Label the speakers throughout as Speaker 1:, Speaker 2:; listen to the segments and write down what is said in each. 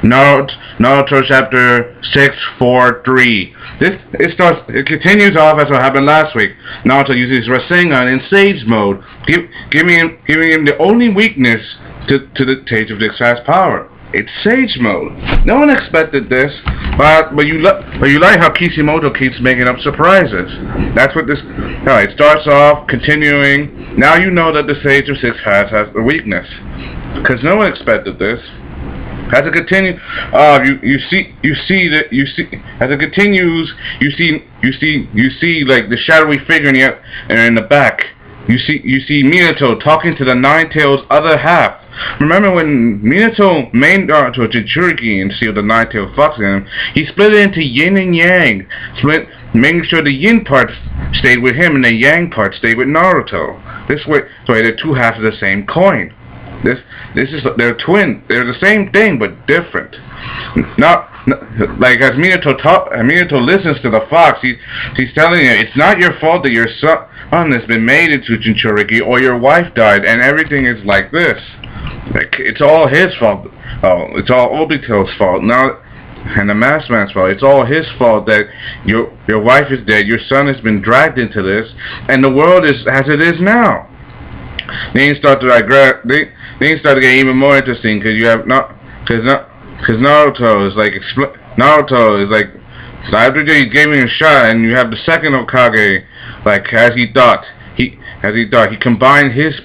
Speaker 1: Naruto chapter 643. It continues off as what happened last week. Naruto uses Rasengan in Sage mode, giving him the only weakness to the Sage of the Exact power. It's Sage mode. No one expected this, but you like how Kishimoto keeps making up surprises. That's what this. Alright, it starts off continuing. Now you know that the Sage of Six has a weakness, because no one expected this. As it continues, as it continues, you see like the shadowy figure in the back. You see Minato talking to the Nine-Tails' other half. Remember when Minato made Naruto Jinchuriki and sealed the Nine-Tailed Fox in him, he split it into yin and yang, making sure the yin part stayed with him and the yang part stayed with Naruto. This way, they're two halves of the same coin. They're twin. They're the same thing but different. Like as Minato listens to the fox, he's telling you it's not your fault that your son has been made into Jinchuriki or your wife died and everything is like this. Like it's all his fault. Oh, it's all Obito's fault now, and the Masked Man's fault. It's all his fault that your wife is dead, your son has been dragged into this, and the world is as it is now. Then you start to get even more interesting because Naruto is like after he gave him a shot, and you have the second Hokage, like as he thought he combined his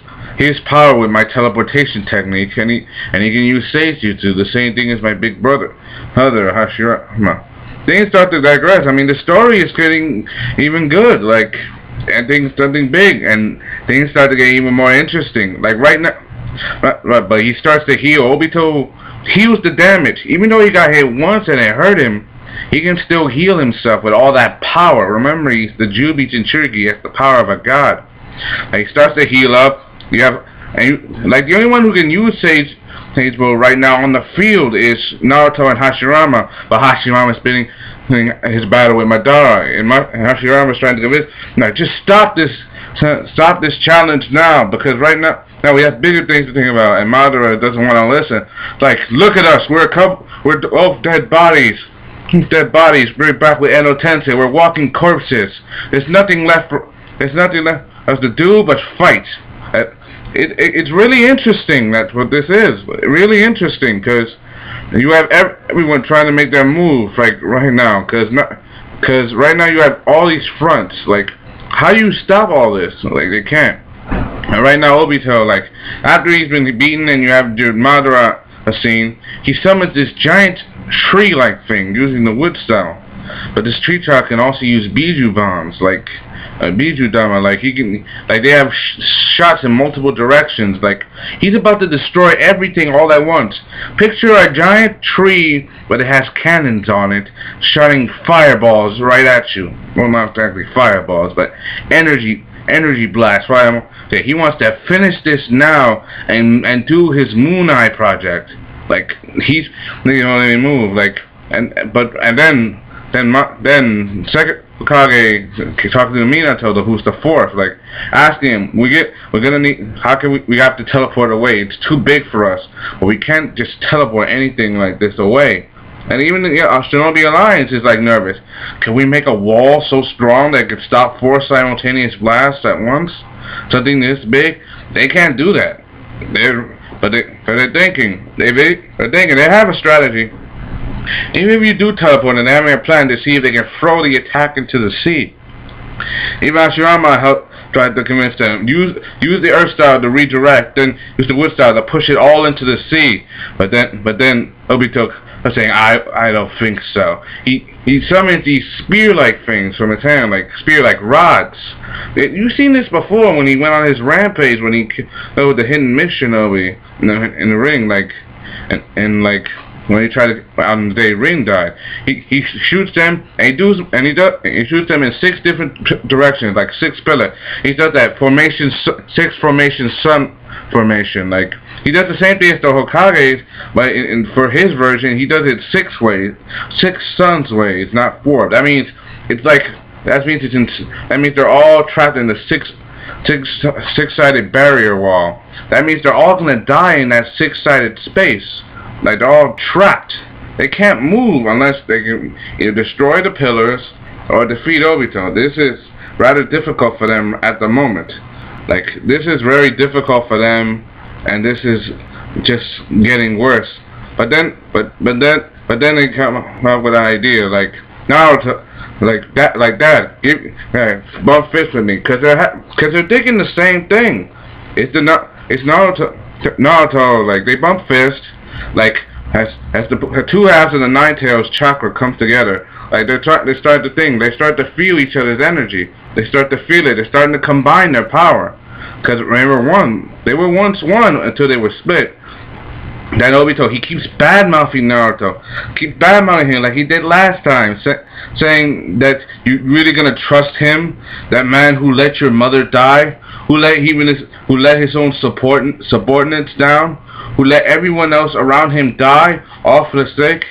Speaker 1: power with my teleportation technique, and he can use Sage Jutsu, the same thing as my big brother Hashirama. Things start to digress. I mean, the story is getting even good, like, and something big, and things start to get even more interesting. Like right now, but he starts to heal. Obito heals the damage, even though he got hit once and it hurt him. He can still heal himself with all that power. Remember, he's the Jubi Jinchuriki. He has the power of a god. Like, he starts to heal up. Like the only one who can use Sage mode right now on the field is Naruto and Hashirama. But Hashirama's spinning his battle with Madara, and Hashirama's trying to convince. Now, just stop this challenge now, because right now we have bigger things to think about, and Madara doesn't want to listen. Like, look at us, we're all dead bodies. We're back with Eno Tensei. We're walking corpses. There's nothing left for us to do but fight. It's really interesting. That's what this is. Really interesting, because you have everyone trying to make their move, like right now. Because right now you have all these fronts. Like, how do you stop all this? Like, they can't. And right now Obito, like, after he's been beaten and you have your Madara scene, he summons this giant tree-like thing using the wood style. But this tree trap can also use Biju bombs, like Biju Dama. Like, he can, like, they have shots in multiple directions. Like, he's about to destroy everything all at once. Picture a giant tree, but it has cannons on it, shooting fireballs right at you. Well, not exactly fireballs, but energy blast. Right? He wants to finish this now and do his Moon Eye project. Like, he's, you know, they move, like, and then second Hokage talking to Minato, who's the fourth, like, asking him, we're gonna need, how can we have to teleport away? It's too big for us, but we can't just teleport anything like this away. And even our Shinobi Alliance is like nervous. Can we make a wall so strong that it could stop 4 simultaneous blasts at once? Something this big? They can't do that. They're thinking. They have a strategy. Even if you do teleport, and they have a plan to see if they can throw the attack into the sea. Even Hashirama tried to convince them, use the earth style to redirect, then use the wood style to push it all into the sea. But then Obito was saying, I don't think so. He summons these spear-like things from his hand, like spear-like rods. You've seen this before when he went on his rampage, when he with the hidden Shinobi in the ring, like, and like, when he tried to, on the day Ring died, he shoots them, and he shoots them in 6 different directions, like 6 pillars. He does that formation, 6 formation sun formation. Like, he does the same thing as the Hokages, but for his version, he does it 6 ways, 6 suns ways, not 4. That means that means they're all trapped in the six-sided barrier wall. That means they're all gonna die in that 6-sided space. like they're all trapped. They can't move unless they can either destroy the pillars or defeat Obito. This is rather difficult for them at the moment. Like, this is very difficult for them, and this is just getting worse. But then they come up with an idea like Naruto, like that. Bump fists with me, cause they're thinking the same thing. It's Naruto, like they bump fist, like as the two halves of the Nine Tails chakra comes together. Like they start to think, they start to feel each other's energy. They start to feel it. They're starting to combine their power. Because remember, they were once one until they were split. That Obito, he keeps bad-mouthing Naruto. Keep bad-mouthing him like he did last time. Saying that you really gonna trust him? That man who let your mother die? Who let his own subordinates down? Who let everyone else around him die? All for the sake?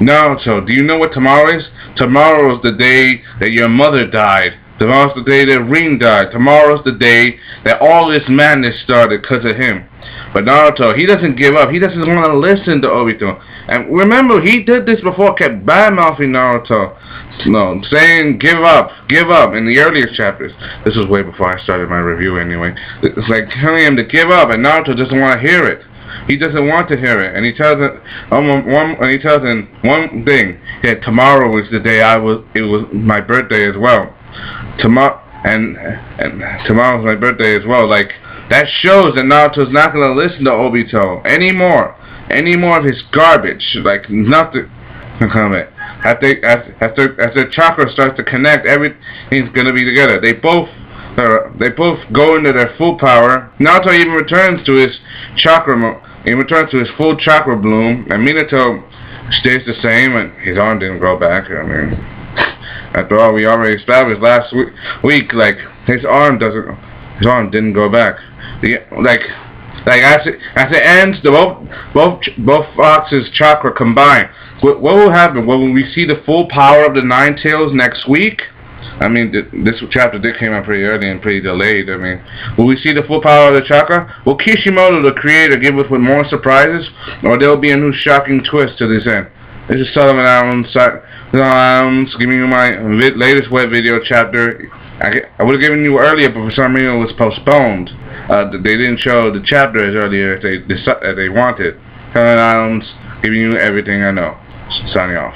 Speaker 1: Naruto, do you know what tomorrow is? Tomorrow is the day that your mother died. Tomorrow's the day that Ring died. Tomorrow's the day that all this madness started because of him. But Naruto, he doesn't give up. He doesn't want to listen to Obito. And remember, he did this before, kept bad-mouthing Naruto. No, saying give up in the earlier chapters. This was way before I started my review anyway. It's like telling him to give up, and Naruto doesn't want to hear it. He doesn't want to hear it, and he tells him one thing. Yeah, tomorrow is the day it was my birthday as well. Tomorrow's my birthday as well. Like, that shows that Naruto's not gonna listen to Obito anymore. Any more of his garbage. Like, nothing. As their chakra starts to connect, everything's gonna be together. They both go into their full power. Naruto even returns to his chakra. He returns to his full chakra bloom, and Minato stays the same, and his arm didn't grow back. I mean, after all, we already established last week, like his arm didn't go back. Like as it ends, both Fox's chakra combine. What will happen? Will we see the full power of the Nine Tails next week? I mean, this chapter did come out pretty early and pretty delayed. I mean, will we see the full power of the chakra? Will Kishimoto, the creator, give us with more surprises, or there will be a new shocking twist to this end? This is Sellavin giving you my latest web video chapter. I would have given you earlier, but for some reason it was postponed. They didn't show the chapter as earlier as they wanted. Sellavin giving you everything I know. Signing off.